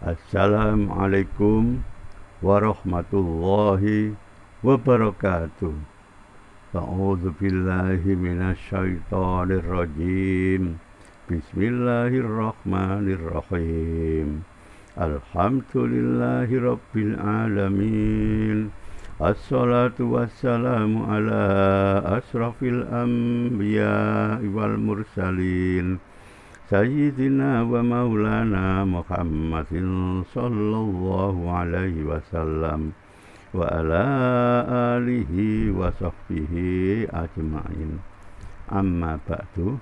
Assalamualaikum warahmatullahi wabarakatuh. A'udzu billahi minasyaitonir rajim. Bismillahirrahmanirrahim. Alhamdulillahi rabbil alamin. Assalatu wassalamu ala asrafil anbiya wal mursalin. Sayyidina wa maulana Muhammadin sallallahu alaihi wasallam wa ala alihi wa sahbihi ajma'in. Amma ba'du.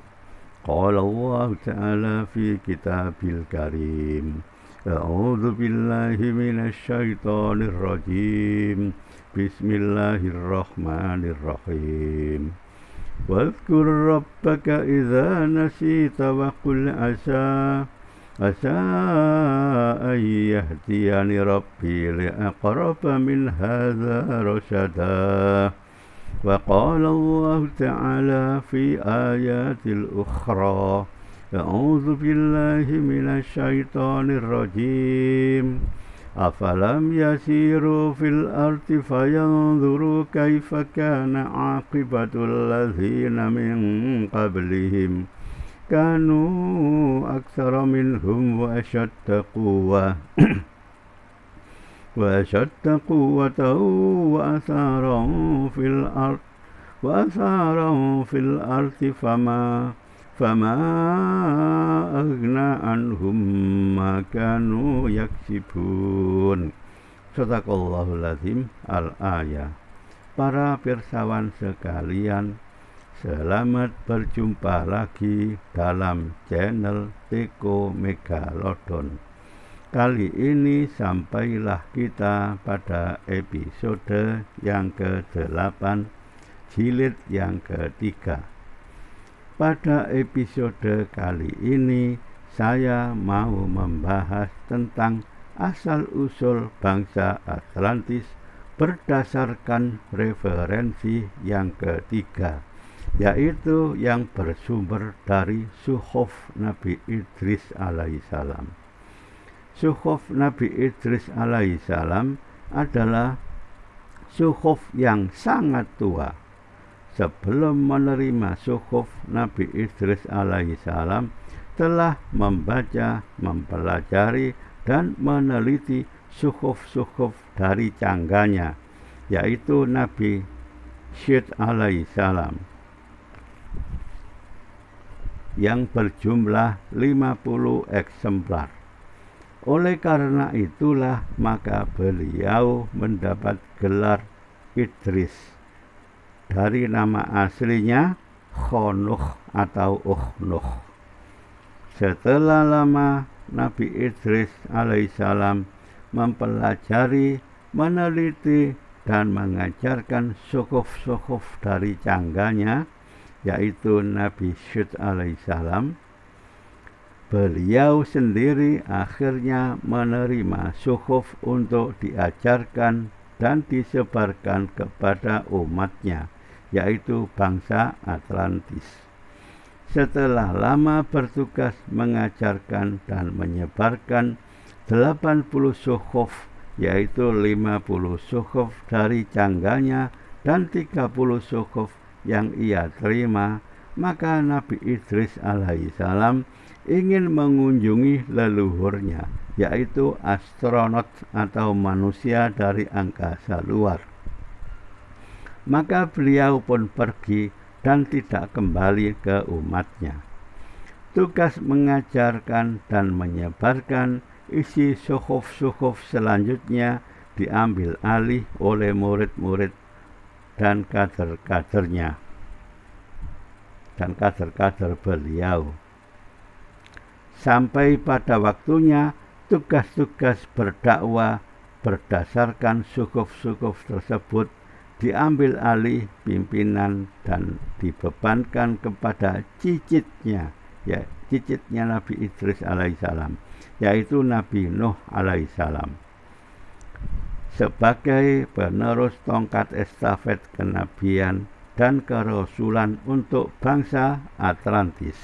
Qala Allah ta'ala fi kitabil karim. A'udzu billahi minasy syaithanir rajim. Bismillahirrahmanirrahim. واذكر ربك إذا نسيت وقل عسى أن يهديني ربي لأقرب من هذا رشدا. وقال الله تعالى في آيات الأخرى أعوذ بالله من الشيطان الرجيم أفلم يسيروا في الأرض فينظروا كيف كان عاقبة الذين من قبلهم كانوا أكثر منهم وأشد قوة وأثارا في الأرض فما أغنى عنهم ما كانوا yaksibun. Sadaqallahul azim. Al-ayah. Para pirsawan sekalian, selamat berjumpa lagi dalam channel Teko Megalodon. Kali ini sampailah kita pada episode yang ke-8, jilid yang ketiga. Pada episode kali ini saya mau membahas tentang asal-usul bangsa Atlantis berdasarkan referensi yang ketiga, yaitu yang bersumber dari Suhuf Nabi Idris alaihissalam. Suhuf Nabi Idris alaihissalam adalah suhuf yang sangat tua. Sebelum menerima suhuf, Nabi Idris alaihissalam telah membaca, mempelajari, dan meneliti suhuf-suhuf dari cangganya, yaitu Nabi Syed alaihissalam, yang berjumlah 50 eksemplar. Oleh karena itulah maka beliau mendapat gelar Idris, dari nama aslinya Khonuh atau Uhnuh. Setelah lama Nabi Idris alaihissalam mempelajari, meneliti, dan mengajarkan suhuf-suhuf dari cangganya, yaitu Nabi Syed alaihissalam, beliau sendiri akhirnya menerima suhuf untuk diajarkan dan disebarkan kepada umatnya, yaitu bangsa Atlantis. Setelah lama bertugas mengajarkan dan menyebarkan 80 suhuf, yaitu 50 suhuf dari cangganya dan 30 suhuf yang ia terima, maka Nabi Idris alaihissalam ingin mengunjungi leluhurnya, yaitu astronot atau manusia dari angkasa luar. Maka beliau pun pergi dan tidak kembali ke umatnya. Tugas mengajarkan dan menyebarkan isi suhuf-suhuf selanjutnya diambil alih oleh murid-murid dan kader-kadernya dan kader-kader beliau. Sampai pada waktunya tugas-tugas berdakwah berdasarkan suhuf-suhuf tersebut diambil alih pimpinan dan dibebankan kepada cicitnya Nabi Idris alaihissalam, yaitu Nabi Nuh alaihissalam, sebagai penerus tongkat estafet kenabian dan kerasulan untuk bangsa Atlantis.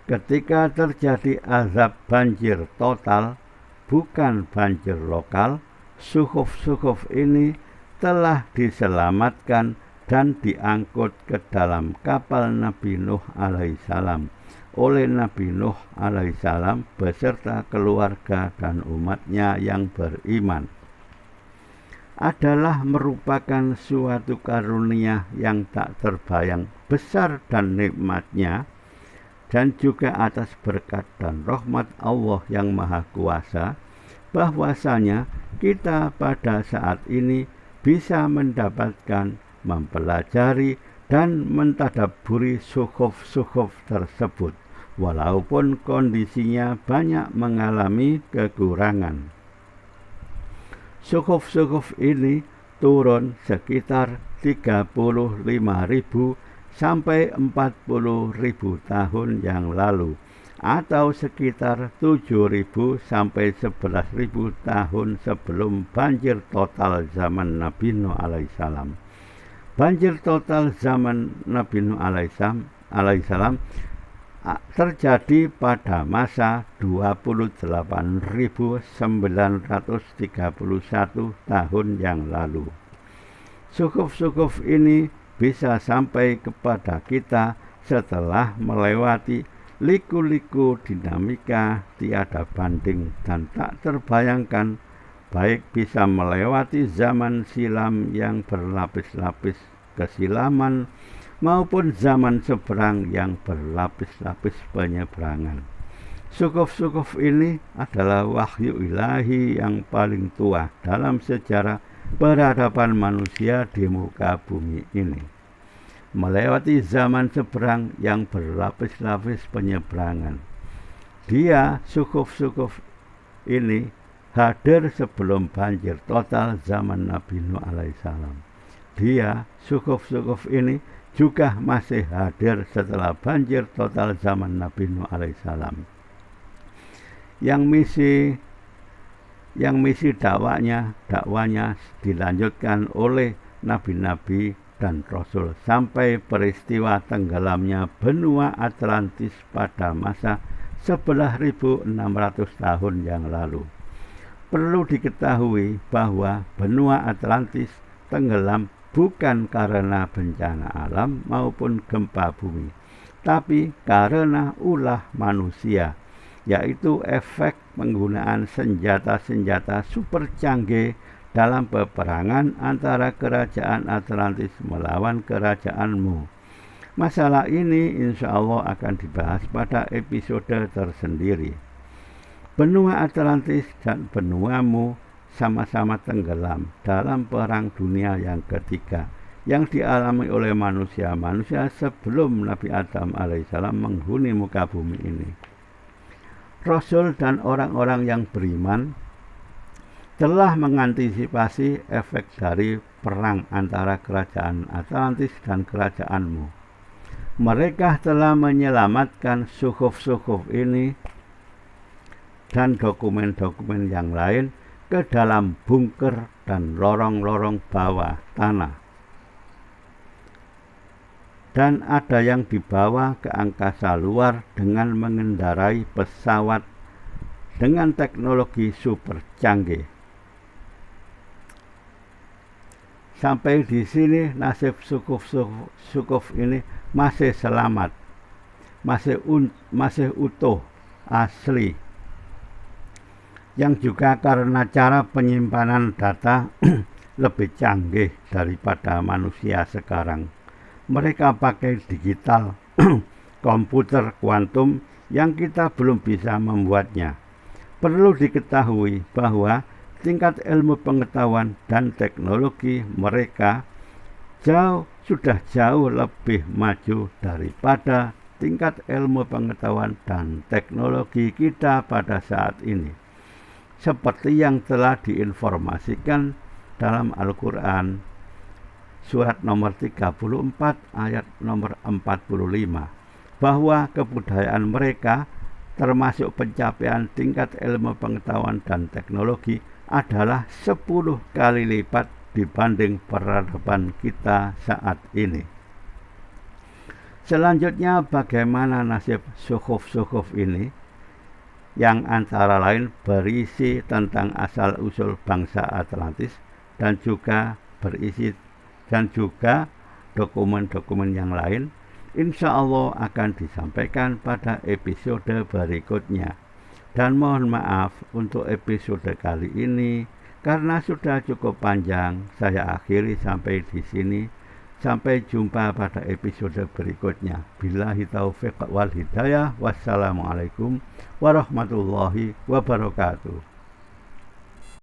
Ketika terjadi azab banjir total, bukan banjir lokal, suhuf-suhuf ini telah diselamatkan dan diangkut ke dalam kapal Nabi Nuh alaihissalam oleh Nabi Nuh alaihissalam beserta keluarga dan umatnya yang beriman. Adalah merupakan suatu karunia yang tak terbayang besar dan nikmatnya, dan juga atas berkat dan rahmat Allah yang Maha Kuasa, bahwasanya kita pada saat ini bisa mendapatkan, mempelajari, dan mentadabburi suhuf-suhuf tersebut, walaupun kondisinya banyak mengalami kekurangan. Suhuf-suhuf ini turun sekitar 35.000 sampai 40.000 tahun yang lalu, atau sekitar 7.000 sampai 11.000 tahun sebelum banjir total zaman Nabi Nuh alaihissalam. Banjir total zaman Nabi Nuh alaihissalam terjadi pada masa 28.931 tahun yang lalu. Suhuf-suhuf ini bisa sampai kepada kita setelah melewati liku-liku dinamika tiada banding dan tak terbayangkan, baik bisa melewati zaman silam yang berlapis-lapis kesilaman maupun zaman seberang yang berlapis-lapis penyeberangan. Suhuf-suhuf ini adalah wahyu ilahi yang paling tua dalam sejarah peradaban manusia di muka bumi ini. Melewati zaman seberang yang berlapis-lapis penyeberangan. Suhuf-suhuf ini hadir sebelum banjir total zaman Nabi Nuh alaihissalam. Suhuf-suhuf ini juga masih hadir setelah banjir total zaman Nabi Nuh alaihissalam. Yang misi dakwanya dilanjutkan oleh nabi-nabi dan rasul sampai peristiwa tenggelamnya benua Atlantis pada masa 11.600 tahun yang lalu. Perlu diketahui bahwa benua Atlantis tenggelam bukan karena bencana alam maupun gempa bumi, tapi karena ulah manusia, yaitu efek penggunaan senjata-senjata super canggih dalam peperangan antara kerajaan Atlantis melawan kerajaan-Mu. Masalah ini insya Allah akan dibahas pada episode tersendiri. Benua Atlantis dan benua-Mu sama-sama tenggelam dalam perang dunia yang ketiga yang dialami oleh manusia sebelum Nabi Adam alaihissalam menghuni muka bumi ini. Rasul dan orang-orang yang beriman telah mengantisipasi efek dari perang antara kerajaan Atlantis dan kerajaan-Mu. Mereka telah menyelamatkan suhuf-suhuf ini dan dokumen-dokumen yang lain ke dalam bunker dan lorong-lorong bawah tanah. Dan ada yang dibawa ke angkasa luar dengan mengendarai pesawat dengan teknologi super canggih. Sampai di sini nasib suhuf ini masih selamat, masih utuh, asli. Yang juga karena cara penyimpanan data lebih canggih daripada manusia sekarang. Mereka pakai digital, komputer kuantum yang kita belum bisa membuatnya. Perlu diketahui bahwa tingkat ilmu pengetahuan dan teknologi mereka sudah jauh lebih maju daripada tingkat ilmu pengetahuan dan teknologi kita pada saat ini. Seperti yang telah diinformasikan dalam Al-Quran surat nomor 34 ayat nomor 45, bahwa kebudayaan mereka termasuk pencapaian tingkat ilmu pengetahuan dan teknologi adalah 10 kali lipat dibanding peradaban kita saat ini. Selanjutnya, bagaimana nasib suhuf-suhuf ini yang antara lain berisi tentang asal-usul bangsa Atlantis dan juga dokumen-dokumen yang lain, insya Allah akan disampaikan pada episode berikutnya. Dan mohon maaf untuk episode kali ini karena sudah cukup panjang. Saya akhiri sampai di sini. Sampai jumpa pada episode berikutnya. Billahi taufiq wal hidayah. Wassalamualaikum warahmatullahi wabarakatuh.